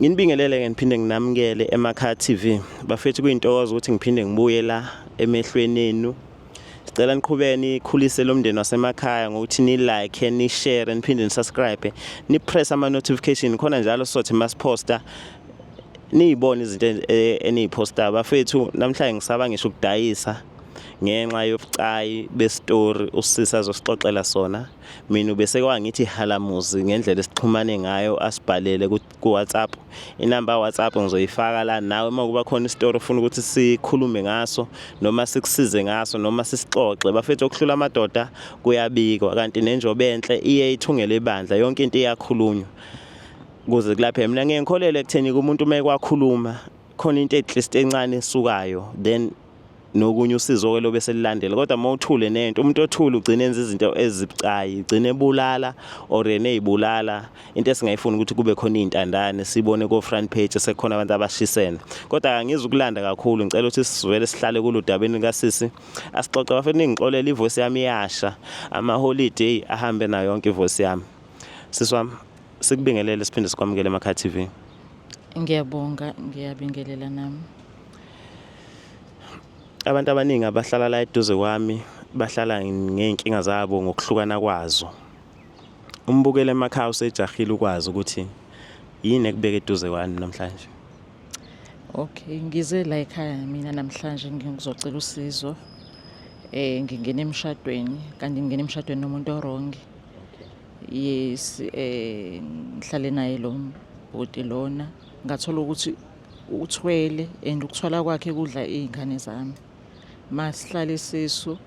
Nginibingelele ke ngiphinde nginamukele eMakhaya TV. Bafethu kuyintokozo ukuthi ngiphinde ngibuye la emehlweni enu. Sicela niqhubeke nikhulise lo mndeni wasemakhaya ngokuthi ni like, ni share, niphinde ni subscribe, ni press ama notification khona njalo sothi masiphosta niyibone izinto eniyiphosta. Bafethu namhlanje ngisaba ngisho ukudayisa ngenxa yobucayi bestory usisa azosixoxela sona. Mina ubese kwangithi halamuzi ngendlela esixhumane ngayo asibhalele ku WhatsApp. Inamba WhatsApp ngizoyifaka la nawe makuba khona istory ufuna ukuthi sikhulume ngaso noma sikusize ngaso noma sisixoxe. Bafethu okuhlula amadoda kuyabikwa kanti nenjobe enhle iye ithungele ibandla yonke into iyakhulunywa. Kuze kulaphe mina ngeke ngikholele ekutheni kumuntu mayekwakhuluma khona into at least encane esukayo then nokunye usizo ke lobe selilandela kodwa mawuthule nento umuntu othule ugcina enza izinto ezibucayi ugcine ebulala or enezibulala into esingayifuni ukuthi kube khona izintandane sibone ko front page sekhona abantu abashisene kodwa angizukulanda kakhulu ngicela ukuthi sivele sihlale kuludabeni kaSisi asixoxe bafethu ningixolela ivoice yami iyasha ama holiday ahambe nayo yonke ivoice yami siswami sikubingelele siphinde sikwamukele eMakhaya TV. Ngiyabonga ngiyabingelela nami. Abantu abaningi abahlala la eduze kwami bahlala ngeenkinga zabo ngokuhlukana kwazo. Umbukele emakhaya usejahile ukwazi ukuthi yini ekubeka eduze kwani namhlanje. Okay, ngize la ekhaya mina namhlanje ngizocela usizo. Ngingena emshadweni kanti ngingena emshadweni nomuntu orong. Yes, ngihlale naye lo bhuti lona ngathola ukuthi uthwele and ukuthwala kwakhe kudla izingane zami. Masihlala isisu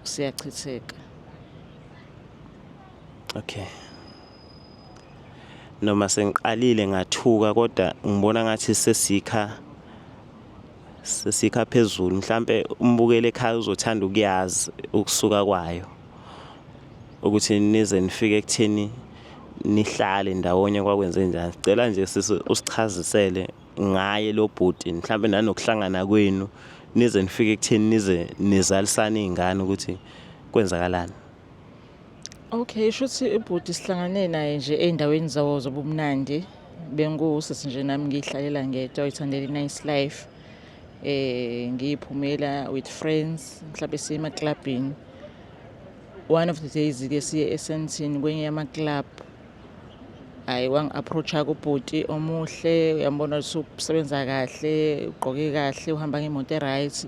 siyachitheka. Okay. Noma sengiqalile ngathuka kodwa ngibona ngathi sesikha phezulu mhlambe umbukele ekhaya uzothanda ukuyazi ukusuka kwayo ukuthi nize nifike ekutheni nihlale ndawonye kwakwenze njani. Sicela nje usichazisele ngaye lo bhuti mhlambe nanokuhlangana kwenu nize nifike ekutheni nize nizalisana izingane ukuthi kwenzakalani. Okay, shuthi ibhuti sihlangane naye nje endaweni zawo zobumnandi bengusisi nje nami ngihlalela ngedwa uyithandela nice life. Ngiyiphumela with friends mhlawumbe sima clubini. One of the days ke siye eSandton kwenye yama club. Wang approacha kubhuti omuhle uyambona usebenza kahle ugqoke kahle uhamba ngemoto eright.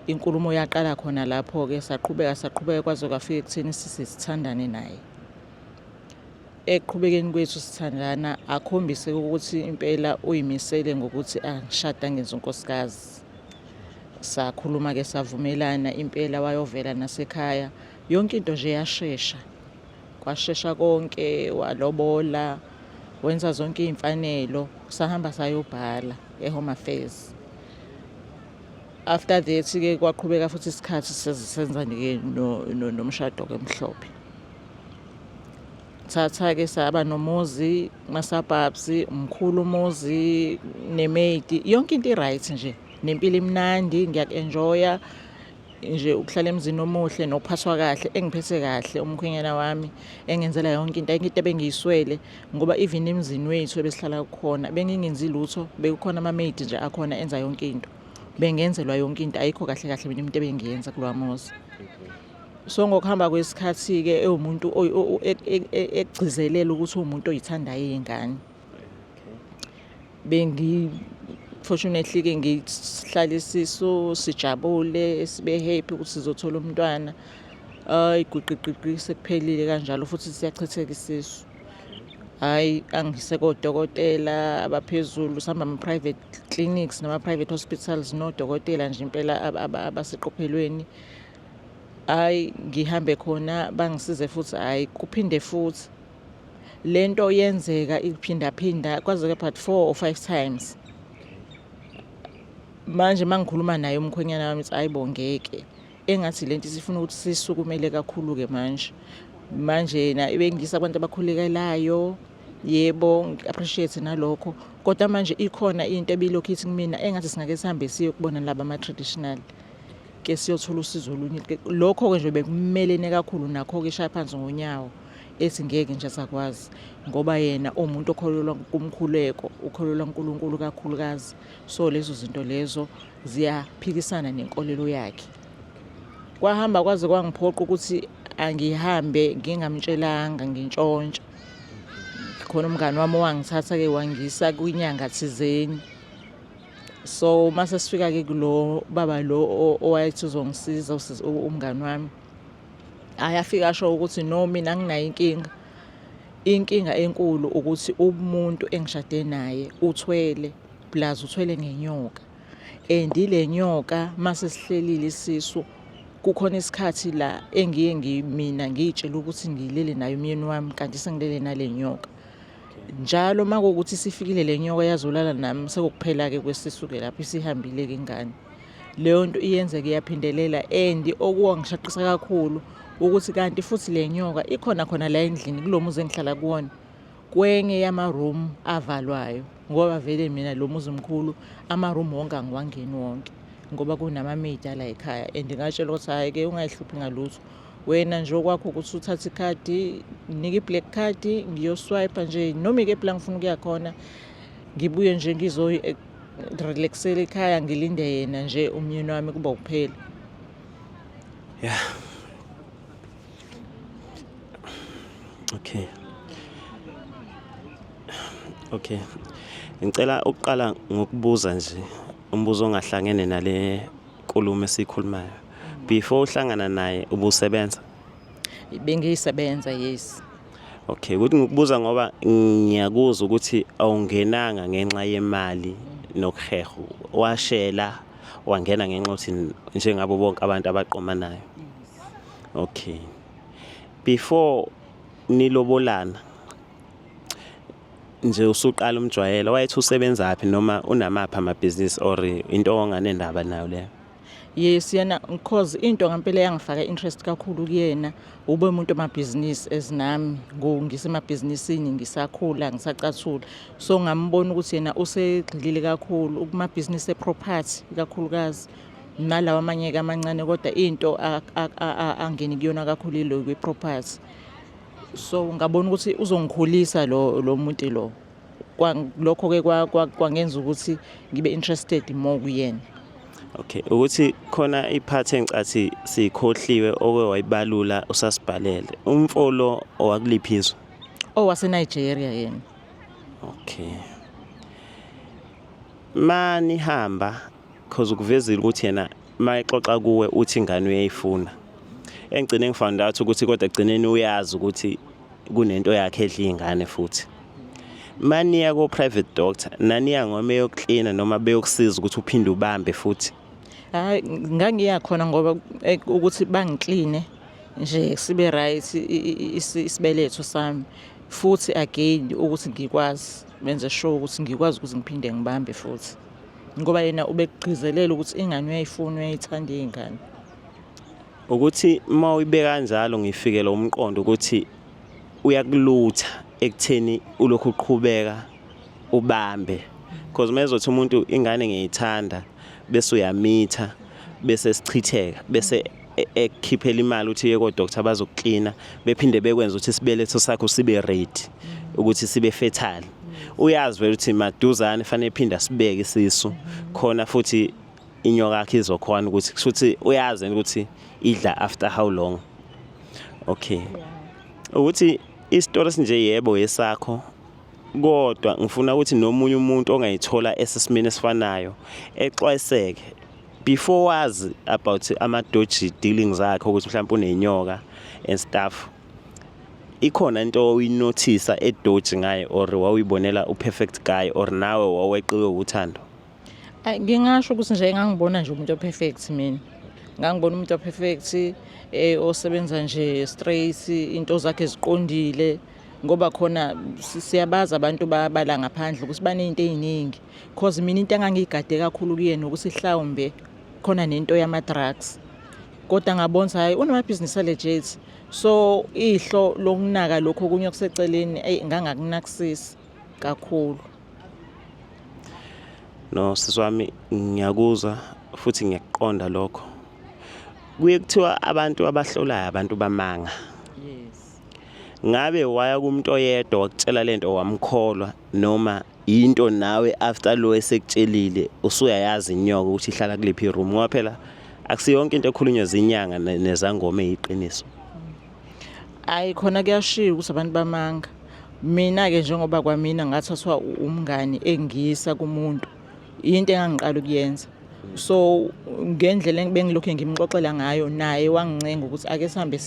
Inkulumo yaqala khona lapho ke saqhubeka kwaze kwafika ekutheni sithandane naye. Eqhubekeni kwethu sithandana akhombise ukuthi impela uyimisele ngokuthi angishada ngenza unkosikazi. Sakhuluma ke savumelana impela wayovela nasekhaya yonke into nje yashesha. Kwashesha konke walobola wenza zonke izimfanelo sahamba sayobhala eHome Affairs. After that ke kwaqhubeka futhi isikhathi senza ke nomshado kemhlophe. Thatha ke saba nomuzi masabhabsi umkhulu umuzi nemaid yonke into iright nje nempilo imnandi ngiyakenjoya nje ukuhlala emzini omuhle nokuphathwa kahle engiphethe kahle umkhwenyana wami engenzela yonke into ebengiyiswele ngoba even emzini wethu ebesihlala khona bengingenzi lutho bekukhona ama maid nje akhona enza yonke into bengenzelwa yonke into ayikho kahle mina into ebengiyenza kulwamuzi. So ngokuhamba kwesikhathi ke umuntu egcizelela ukuthi umuntu oyithanda izingane. Fortunately ke ngihlala isisu sijabule sibe happy ukuthi sizothola umntwana. Igwiqiqi sekuphelile kanjalo futhi siyachitheka isisu. Angise kodokotela abaphezulu sihamba ama private clinics nama private hospitals nodokotela nje impela abaseqophelweni. Ngihambe khona bangisize futhi kuphinde futhi lento yenzeka iphinda kwaze but 4 or 5 times. Manje mangikhuluma naye umkhwenyana wami uthi ayibongeke engathi lento sifuna ukuthi sisukumele kakhulu ke manje na ebengisa abantu abakhulekelayo yebo appreciate nalokho kodwa manje ikhona into ebilokhu ithi kumina engathi singake sihambe siye kubona laba ama traditional ke siyothola usizo olunye lokho ke nje bekumelene kakhulu nakho ke shaya phansi ngonyawo ethi ngeke nje sakwazi ngoba yena umuntu okholelwa kumkhuleko, ukholelwa uNkulunkulu kakhulukazi. So lezo zinto lezo ziyaphikisana nenkolelo yakhe. Kwahamba kwaze kwangiphoqa ukuthi angihambe ngingamtshelanga ngintshontsha. Khona umngani wami owangithatha-ke wangisa kwinyanga thizeni. So mase sifika-ke kulo baba lo owayethi uzongisiza umngani wami, ayafika asho ukuthi no, mina anginayo inkinga enkulu ukuthi umuntu engishade naye uthwele plus uthwele ngenyoka, and ile nyoka mase sihlelile isisu kukhona isikhathi la engiye mina ngiyitshela ukuthi ngilele nayo umyeni wami kanti sengilele nale nyoka. Njalo makuwukuthi sifikile le nyoka yazolala nami sekukuphela-ke kwesisuke lapho isihambile-ke ingane. Leyo nto iyenzeke iyaphindelela, and okuwangishaqisa kakhulu ukuthi kanti futhi le nyoka ikhona khona la endlini kulo muzi engihlala kuwona kwenye yama-room avalwayo, ngoba vele mina lo muzi mkhulu ama-room wonke angiwangeni wonke ngoba kunama-maid la ekhaya. And ngatshela ukuthi hhayi-ke ungayihluphi ngalutho, wena nje okwakho ukuthi uthathe ikhadi, nike i-black card ngiyoswipe nje noma ikephi la ngifuna ukuya khona, ngibuye nje relaxela ekhaya ngilinde yena nje umyeni wami kuba ukuphela. Yeah. Okay. Ngicela ukuqala ngokubuza nje umbuzo ongahlangene nale nkulumo esikhulumayo. Before uhlangana naye ubusebenza? Bengiyisebenza, yes. Okay, ukuthi ngikubuza ngoba ngiyakuzwa ukuthi awungenanga ngenxa yemali nokuheho. Washela wangena ngenxa ukuthi njengabo bonke abantu abaqomanayo. Okay. Before nilobolana nje usuqala umjwayelo, wayethi usebenza phi noma unamaphi amabhizinisi or into onganendaba nayo leyo? Yes, yena because into ngempela yangifaka interest kakhulu kuyena, ube umuntu wamabhizinisi ezinami ngisemabhizinisini ngisakhula ngisacathula. So ngambona ukuthi yena usegxilile kakhulu kumabhizinisi eproperty kakhulukazi, nalawa amanye-ke amancane kodwa into angeni kuyona kakhulu ilo kwi-property. So ngabona ukuthi uzongikhulisa lo muntu lo. Lokho-ke kwangenza ukuthi ngibe interested more kuyena. Okay, ukuthi khona iphathi engicathi sikhohliwe okwayibalula usasibhalele. Umfolo owakuliphi? Wase-Nigeria yena. Okay. Mani hamba cause ukuvezile ukuthi yena mayixoxa kuwe uthi ingane uyayifuna. Engcine ngifound out ukuthi kodwa egcineni uyazi ukuthi kunento yakhe edla ingane futhi. Mani yako private doctor naniya ngome yokuklina noma beyokusiza ukuthi uphinde ubambe futhi? Hayi, ngangiya khona ngoba ukuthi bangikline nje sibe right isibeletho sami, futhi again ukuthi ngikwazi benze sure ukuthi ngikwazi ukuthi ngiphinde ngibambe futhi, ngoba yena ubegqizelela ukuthi ingane uyayifuna uyayithanda ingane. Ukuthi mawuyibeka kanjalo ngifikele umqondo ukuthi uyakulutha ekutheni ulokhu uqhubeka ubambe, because mezothi umuntu ingane ngiyithanda bese uyamitha bese sichitheka bese ekhiphela imali uthi yeko doctor bazokuklina bephinde bekwenza ukuthi isibeletho sakho sibe ready ukuthi sibe fertile. Uyazi vele ukuthi maduzane fanele ephinda sibeke isisu khona futhi inyoka yakhe izokhona ukuthi kushuthi uyazi ukuthi idla after how long. Okay. Ukuthi istory sinje yebo yesakho, kodwa ngifuna ukuthi nomunye umuntu ongayithola esesimene esifanayo exwayiseke before wazi about ama-dodgy dealings zakhe ukuthi mhlawumbe unenyoka and stuff. Ikhona into oyinothisa edodgy ngaye or wawuyibonela uperfect guy or nawe waweqiwe uthando? Ngingasho ukuthi nje ngangibona nje umuntu operfect mina. Ngangibona umuntu operfect osebenza nje straight, into zakhe ziqondile, ngoba khona siyabaza abantu bala ngaphandle ukuthi banento eziningi, because mina into engangigade kakhulu kuyena ukuthi mhlawumbe khona nento yama drugs, kodwa ngabona hayi unamabhizinisi legit. So ihlo lokunaka lokho okunye okuseceleni ngangakunakisisi kakhulu. No siswami, ngiyakuzwa futhi ngiyakuqonda lokho. Kuye kuthiwa abantu abahlolayo abantu bamanga. Yes. ngabe waya kumuntu oyedwa wakutshela lento wamkholwa noma into nawe after lo esekutshelile usuyayazi inyoka ukuthi ihlala kulephi room ngoba phela akusiyonke into ekhulunywa zinyanga nezangoma eyiqiniso. Hayi khona kuyashiya ukuthi abantu bamanga. Mina-ke njengoba kwamina ngathathwa umngani engiyisa kumuntu into engangiqala ukuyenza. So ngendlela bengilokhu ngimxoxela ngayo naye wangincenga ukuthi ake sihambe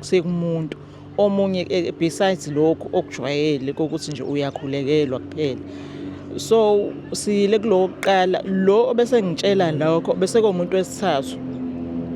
sekumuntu omunye besides lokho okujwayele kokuthi nje uyakhulekelwa kuphela. So siyile kulokuqala lo bese ngitshela lokho bese komuntu wesithathu.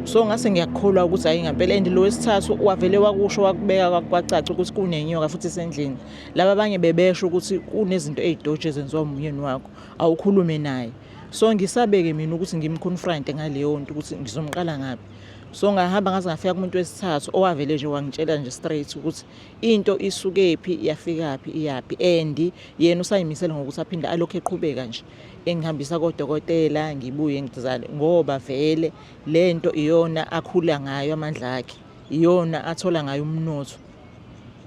So ngase ngiyakholwa ukuthi hayi ngempela and lo wesithathu wavele wakusho wakubeka kwacaca ukuthi kunenyoka futhi sendlini. Laba abanye bebesho ukuthi kunezinto ezidoje ezenziwa umyeni wakho awukhulume naye. So ngisabeke mina ukuthi ngimconfront ngaleyo nto ukuthi ngizomqala ngapi. So ngahamba ngaze ngafika kumuntu wesithathu owavele nje wangitshela nje straight ukuthi into isukephi yafikaphi iyapi and yena usayimisela ngokuthi aphinde alokho eqhubeka nje engihambisa kodokotela ngibuye ngizale ngoba vele lento iyona akhula ngayo amandla akhe iyona athola ngayo umnotho.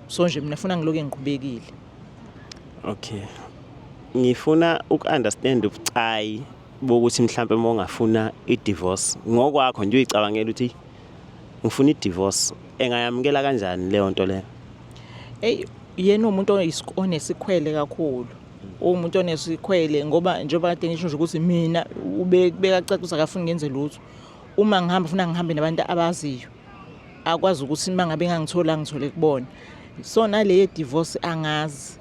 So nje mina ngifuna ngiloke ngiqhubekile. Okay. Ngifuna ukunderstand ubucayi bokuthi mhlambe uma ungafuna i-divorce ngokwakho nje uyicabangela ukuthi ngifuna i-divorce engayamukela kanjani leyo nto leyo. Yena umuntu onesikhwele kakhulu. Umuntu onesikhwele ngoba njengoba kade ngisho nje ukuthi mina ubeka caca ukuthi akafuni ngenze lutho. Uma ngihamba ufuna ngihambe nabantu abaziyo. Akwazi ukuthi mangabe ngangithola ngithole kubona. So nale divorce angazi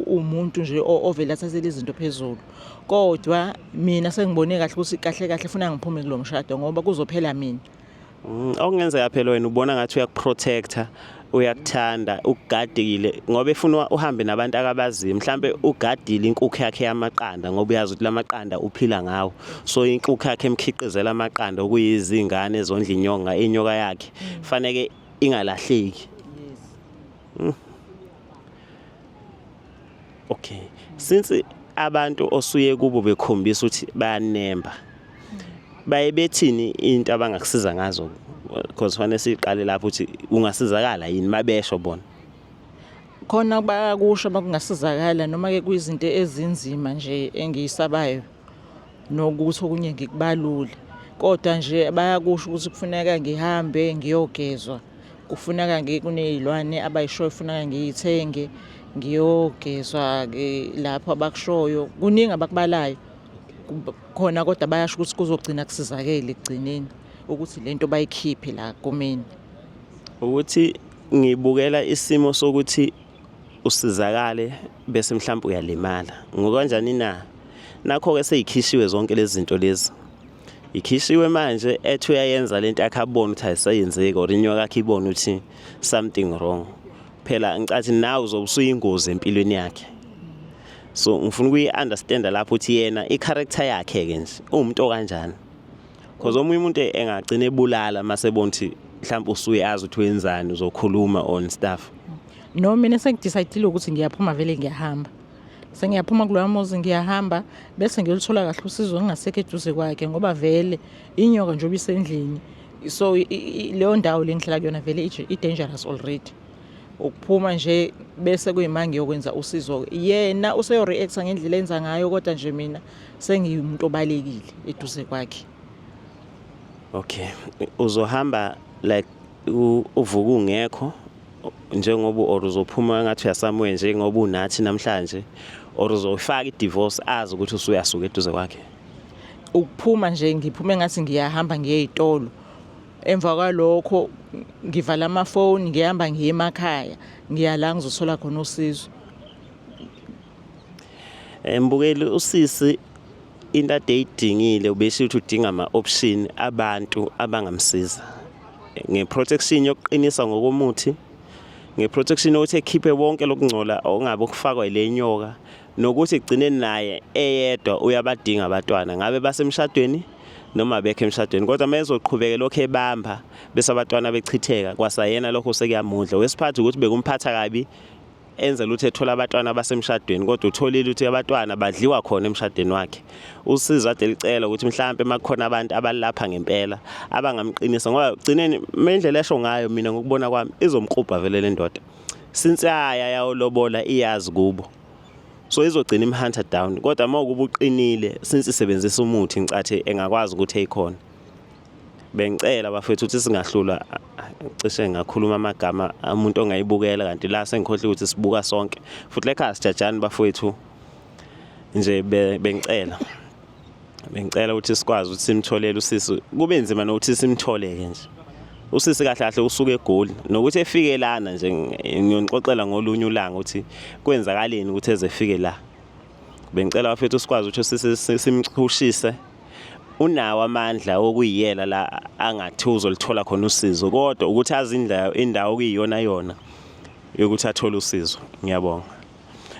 umuntu nje ovela athathele izinto phezulu. Kodwa mina sengibone kahle ukuthi kahle kahle ufuna ngiphume kulo mshado ngoba kuzophela mina. Okungenzeka phela wena ubona ngathi uyakuprotecta, uyakuthanda, ukugadile ngoba efuna uhambe nabantu akabaziyo. Mhlambe ugadile inkukhu yakhe yamaqanda ngoba uyazi ukuthi lamaqanda uphila ngawo. So inkukhu yakhe emkhiqizela amaqanda okuyizingane ezondla inyoka yakhe. Fanele ingalahleki. Yes. Okay. Since abantu osuye kubo bekhombisa ukuthi bayanemba. Baye bethini into abangakusiza ngazo because fanele siqale lapho ukuthi ungasizakala yini mabesho bona. Khona bayakusho bakungasizakala noma ke kuyizinto ezinzima nje engiyisabayo nokuthi okunye ngikubalule. Kodwa nje bayakusho ukuthi kufuneka ngihambe ngiyogezwa. Kufuneka kunezilwane abayishoyo kufuneka ngiyithenge. Ngiyogezwa ke lapho abakushoyo kuningi abakubalayo khona kodwa bayasho ukuthi kuzogcina kusizakele egcineni ukuthi lento bayikhiphe la kumina ukuthi ngibukela isimo sokuthi usizakale bese mhlawumbe uyalimala ngokanjani na nakho ke seyikhishiwe zonke lezi zinto lezi ikhishiwe manje ethi uyayenza lento akhabona ukuthi ayisayenzeki or inyoka yakhe ibona ukuthi something wrong. Phela ngicathi nawe uzobusuyingozi empilweni yakhe. So ngifuna ukuyi-understand lapho ukuthi yena i-character yakhe ke nje umuntu okanjani. Because omunye umuntu engagcina ebulala masebona ukuthi mhlawumbe usuyazi ukuthi wenzani uzokhuluma on stuff. No mina sengidecide ukuthi ngiyaphuma vele ngiyahamba. Sengiyaphuma kuloya muzi ngiyahamba bese ngiyolithola kahle usizo ngingasekho eduze kwakhe ngoba vele inyoka nje obisendlini. So leyo ndawo lengihlala kuyona vele i-dangerous already. Ukuphuma nje bese kuyimanga yokwenza usizo yena useyo react ngendlela enza ngayo kodwa nje mina sengiyimuntu obalekile eduze kwakhe. Okay uzohamba like uvuka ungekho njengoba or uzophuma ngathi uyasamwe nje ngoba unathi namhlanje or uzofaka i-divorce azi ukuthi usuyasuka eduze kwakhe. Ukuphuma nje ngiphume ngathi ngiyahamba ngiye ezitolo. Emva kwalokho ngivala amafoni ngihamba ngiye emakhaya ngiyala ngizothola khona usizo. Mbukeli usisi into ade idingile ubesho ukuthi udinga ama-option abantu abangamsiza ngeprotection yokuqinisa ngokomuthi ngeprotection ukuthi ekhiphe wonke lokungcola ongabe ukufakwa ile nyoka nokuthi igcineni naye eyedwa uyabadinga abantwana ngabe basemshadweni noma bekhe emshadweni kodwa manje uzoqhubeka lokho ebamba bese abantwana bechitheka kwasayena lokho sekuyamudla wesiphathi ukuthi bekumphatha kabi enzela ukuthi ethola abantwana basemshadweni kodwa utholile ukuthi abantwana badliwa khona emshadweni wakhe. Usizo ade licela ukuthi mhlawumbe makukhona abantu abalapha ngempela abangamqinisa ngoba ugcineni indlela esho ngayo mina ngokubona kwami izomqhubha vele le ndoda. Since yayolobola iyazi kubo. So izogcina imhunter down kodwa mawukuba uqinile since isebenzisa umuthi ngicathi engakwazi ukuthi eyikhona. Bengicela bafethu ukuthi singahlula cishe ngakhuluma amagama umuntu ongayibukela kanti la sengikhohle ukuthi sibuka sonke futhi lekhaya sijajani bafethu nje bengicela ukuthi sikwazi ukuthi simtholele usisi kube nzima nokuthi simtholeke nje usisi kahle kahle usuke eGoli nokuthi efike lana nje ngiyonixoxela ngolunye ulanga ukuthi kwenzakaleni ukuthi ezefike la. Bengicela bafethu sikwazi ukuthi usisi simchushise unawo amandla okuyiyela la angathi uzolithola khona usizo kodwa ukuthi azi indawo okuyiyona yona yokuthi athole usizo. Ngiyabonga.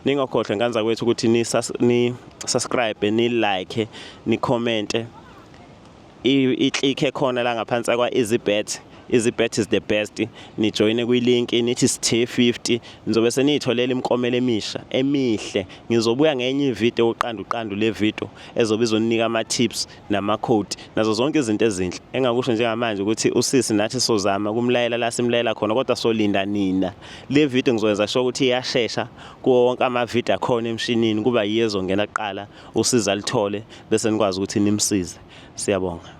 Ningakhohlwa nganza kwethu ukuthi ni subscribe ni like ni comment i-click ekhona la ngaphansi kwa EasyBet. EasyBet is the best. Ni join kwi-link nithi sithe 50 nizobe senitholela imiklomelo emisha emihle. Ngizobuya ngenye ivideo uqandu le video ezobe izonika ama tips nama code nazo zonke izinto ezinhle. Engakusho njengamanje ukuthi usisi nathi sozama kumlayela la simlayela khona kodwa solinda nina. Le video ngizoyenza sho ukuthi iyashesha kuwo wonke ama video akhona emshinini kuba yiyezongena kuqala usiza lithole bese nikwazi ukuthi nimsize. Siyabonga.